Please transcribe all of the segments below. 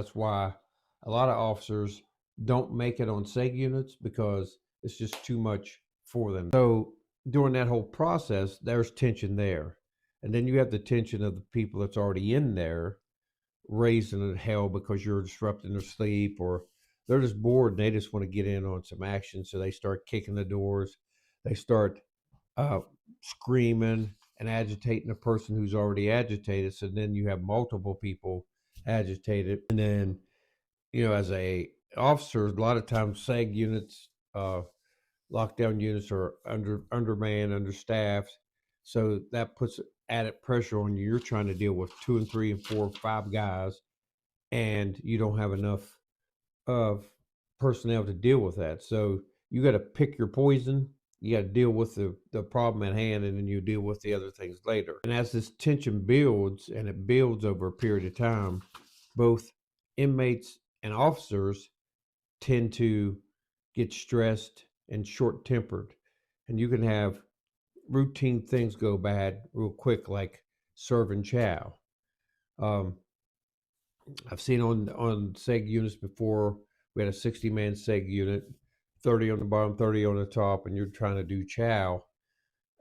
That's why a lot of officers don't make it on seg units because it's just too much for them. So during that whole process, there's tension there. And then you have the tension of the people that's already in there raising hell because you're disrupting their sleep, or they're just bored and they just want to get in on some action. So they start kicking the doors. They start uh, screaming and agitating a person who's already agitated. So then you have multiple people agitated. And then, as a officer, a lot of times seg units, lockdown units are undermanned, understaffed. So that puts added pressure on you. You're trying to deal with 2 and 3 and 4 5 guys, and you don't have enough of personnel to deal with that. So you got to pick your poison. You got to deal with the problem at hand, and then you deal with the other things later. And as this tension builds, and it builds over a period of time, both inmates and officers tend to get stressed and short tempered. And you can have routine things go bad real quick, like serving chow. Um, I've seen on seg units before. We had a 60-man seg unit, 30 on the bottom, 30 on the top, and you're trying to do chow,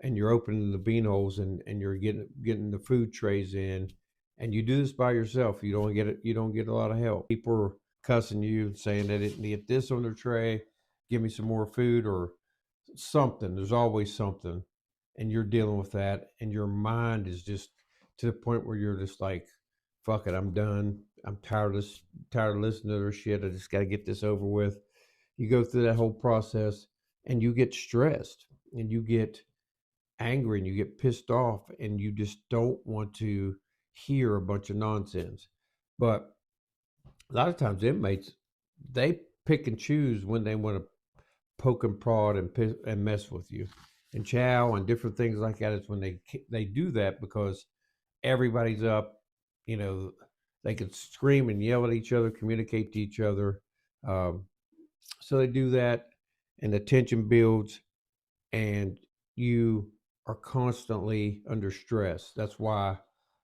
and you're opening the bean holes, and you're getting the food trays in, and you do this by yourself. You don't get a lot of help. People are cussing you, saying they didn't get this on their tray, give me some more food or something. There's always something, and you're dealing with that, and your mind is just to the point where you're just like, fuck it, I'm done. I'm tired of this, tired of listening to their shit. I just got to get this over with. You go through that whole process, and you get stressed, and you get angry, and you get pissed off, and you just don't want to hear a bunch of nonsense. But a lot of times inmates, they pick and choose when they want to poke and prod and mess with you. And chow and different things like that is when they do that because everybody's up. You know, they can scream and yell at each other, communicate to each other. Um, so they do that, and the tension builds, and you are constantly under stress. That's why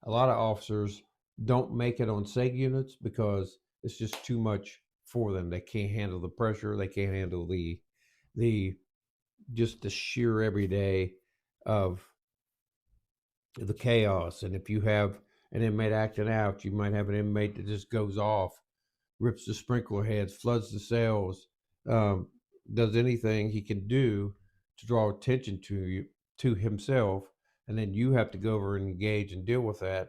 a lot of officers don't make it on seg units because it's just too much for them. They can't handle the pressure. They can't handle the just the sheer everyday of the chaos. And if you have an inmate acting out, you might have an inmate that just goes off, rips the sprinkler heads, floods the cells, um, does anything he can do to draw attention to himself, and then you have to go over and engage and deal with that.